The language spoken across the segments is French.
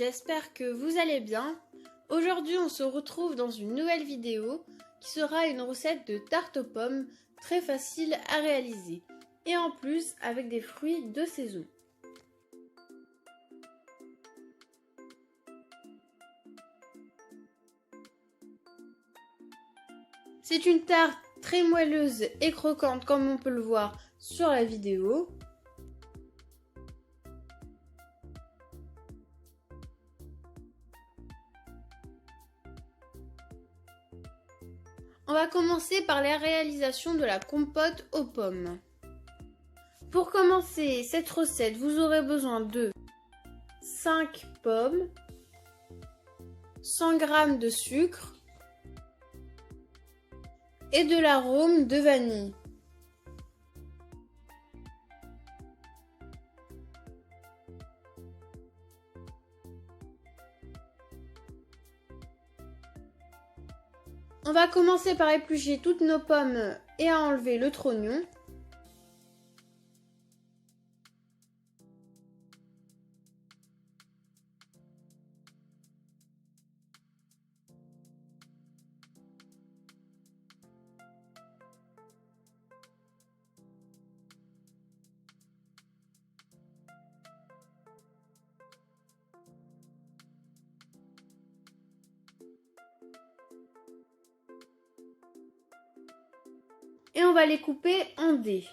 j'espère que vous allez bien. Aujourd'hui, on se retrouve dans une nouvelle vidéo qui sera une recette de tarte aux pommes très facile à réaliser et en plus avec des fruits de saison. C'est une tarte très moelleuse et croquante comme on peut le voir sur la vidéo. On va commencer par la réalisation de la compote aux pommes. Pour commencer cette recette, vous aurez besoin de 5 pommes, 100 g de sucre et de l'arôme de vanille. On va commencer par éplucher toutes nos pommes et à enlever le trognon. Et on va les couper en dés.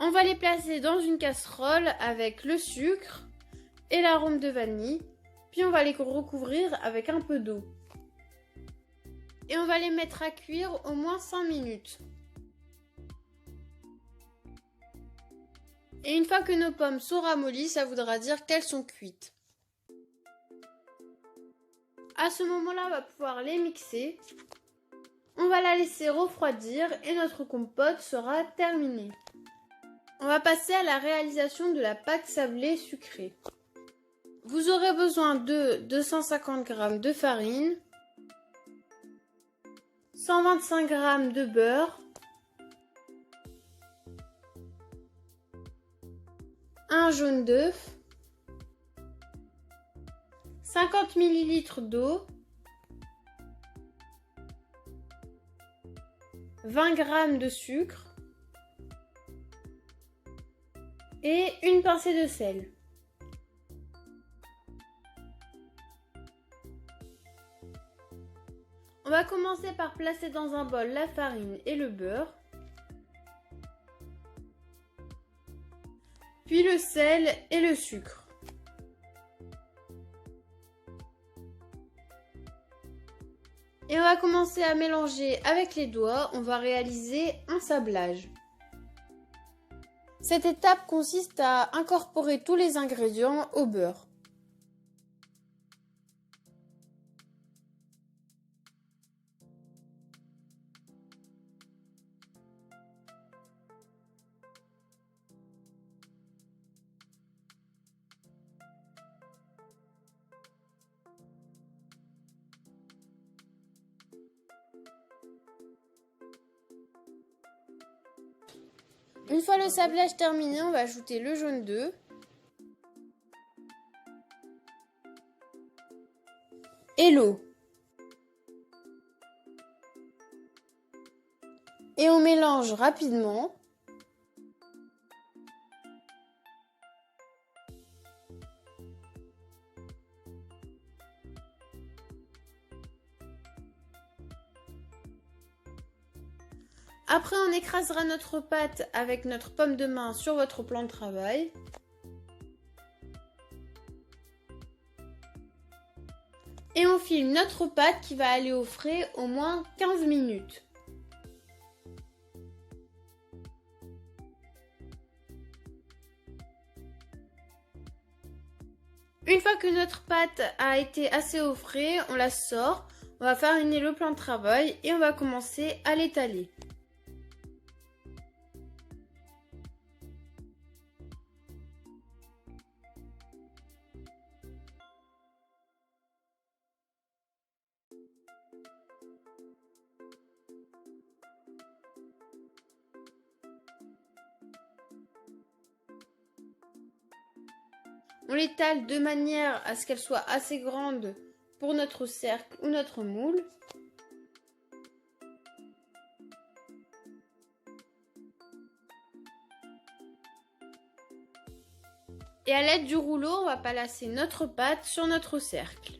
On va les placer dans une casserole avec le sucre et l'arôme de vanille. Puis on va les recouvrir avec un peu d'eau. Et on va les mettre à cuire au moins 5 minutes. Et une fois que nos pommes sont ramollies, ça voudra dire qu'elles sont cuites. À ce moment-là, on va pouvoir les mixer. On va la laisser refroidir et notre compote sera terminée. On va passer à la réalisation de la pâte sablée sucrée. Vous aurez besoin de 250 g de farine, 125 g de beurre, un jaune d'œuf, 50 ml d'eau, 20 g de sucre et une pincée de sel. On va commencer par placer dans un bol la farine et le beurre, puis le sel et le sucre. Et on va commencer à mélanger avec les doigts, on va réaliser un sablage. Cette étape consiste à incorporer tous les ingrédients au beurre. Une fois le sablage terminé, on va ajouter le jaune d'œuf et l'eau. Et on mélange rapidement. Après, on écrasera notre pâte avec notre pomme de main sur votre plan de travail. enfile notre pâte qui va aller au frais au moins 15 minutes. Une fois que notre pâte a été assez au frais, on la sort, on va fariner le plan de travail et on va commencer à l'étaler. On l'étale de manière à ce qu'elle soit assez grande pour notre cercle ou notre moule. Et à l'aide du rouleau, on va placer notre pâte sur notre cercle.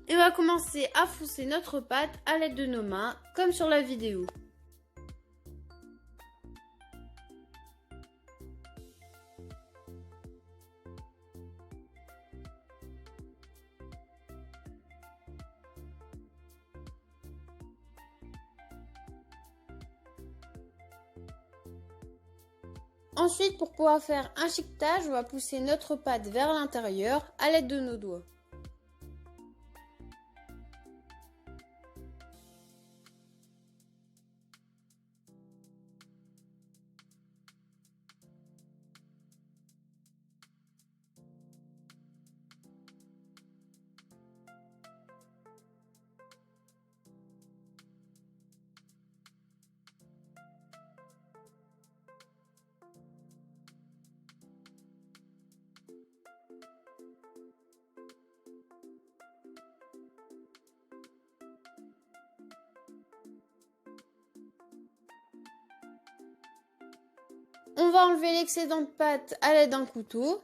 Et on va commencer à foncer notre pâte à l'aide de nos mains, comme sur la vidéo. Ensuite, pour pouvoir faire un chiquetage, on va pousser notre pâte vers l'intérieur à l'aide de nos doigts. On va enlever l'excédent de pâte à l'aide d'un couteau.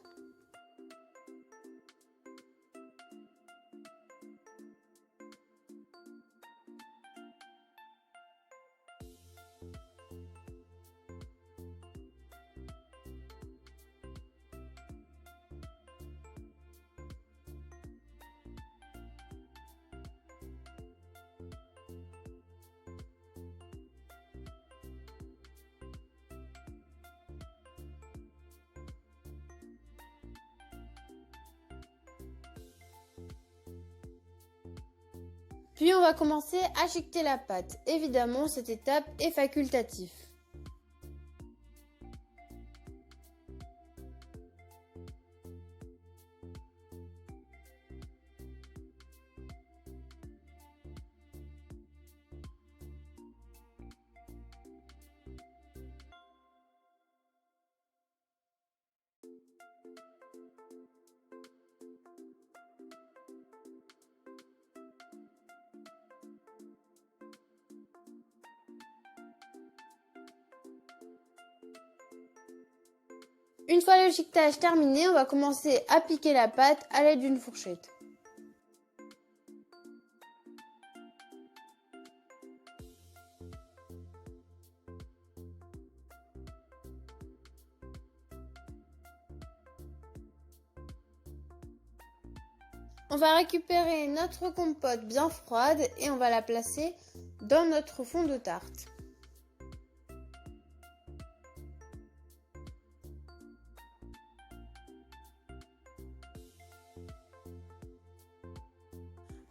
Puis on va commencer à chiqueter la pâte. Évidemment, cette étape est facultative. Une fois le chiquetage terminé, on va commencer à piquer la pâte à l'aide d'une fourchette. On va récupérer notre compote bien froide et on va la placer dans notre fond de tarte.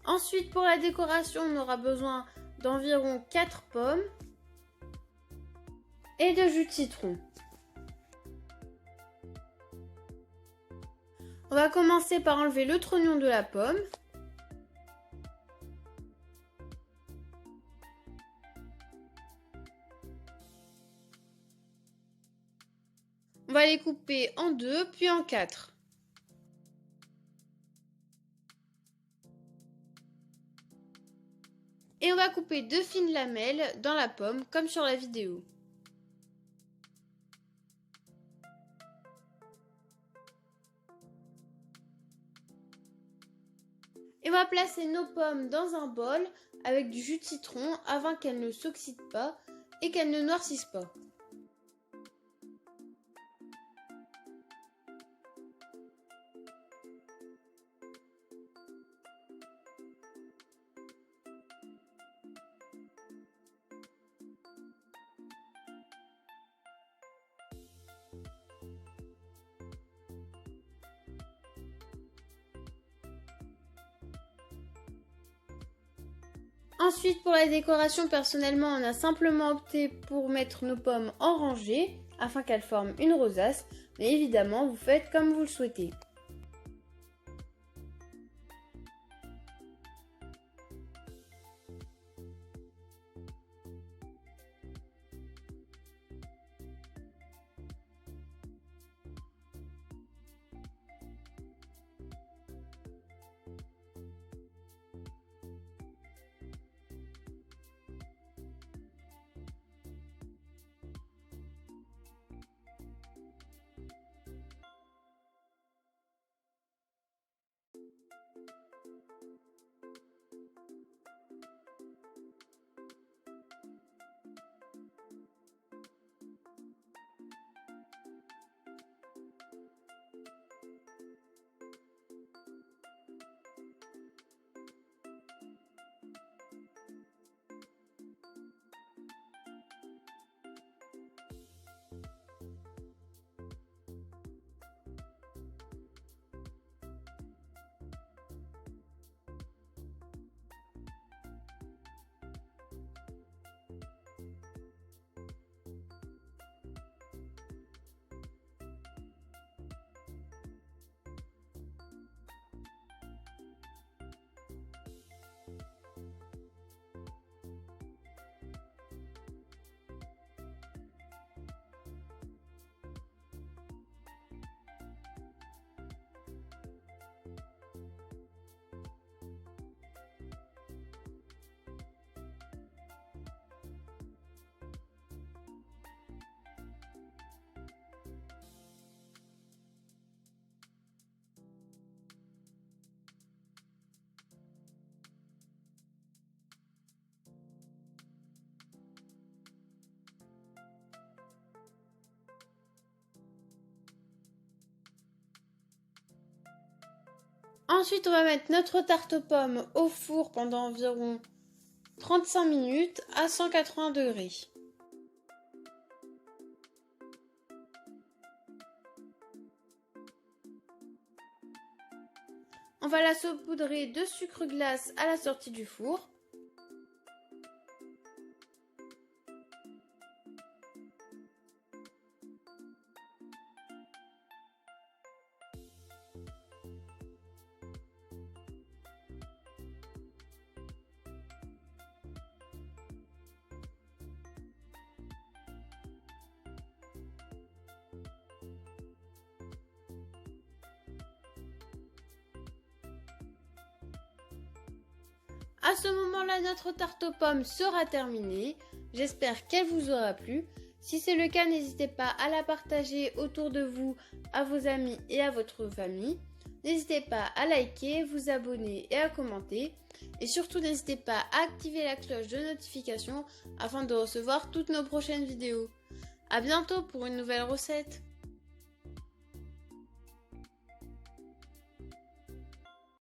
Ensuite, pour la décoration, on aura besoin d'environ 4 pommes et de jus de citron. On va commencer par enlever le trognon de la pomme. On va les couper en 2 puis en 4. Et on va couper 2 fines lamelles dans la pomme comme sur la vidéo. Et on va placer nos pommes dans un bol avec du jus de citron afin qu'elles ne s'oxydent pas et qu'elles ne noircissent pas. Ensuite, pour la décoration, personnellement, on a simplement opté pour mettre nos pommes en rangée afin qu'elles forment une rosace, mais évidemment, vous faites comme vous le souhaitez. Ensuite, on va mettre notre tarte aux pommes au four pendant environ 35 minutes à 180 degrés. On va la saupoudrer de sucre glace à la sortie du four. À ce moment-là, notre tarte aux pommes sera terminée. J'espère qu'elle vous aura plu. Si c'est le cas, n'hésitez pas à la partager autour de vous, à vos amis et à votre famille. N'hésitez pas à liker, vous abonner et à commenter. Et surtout, n'hésitez pas à activer la cloche de notification afin de recevoir toutes nos prochaines vidéos. À bientôt pour une nouvelle recette.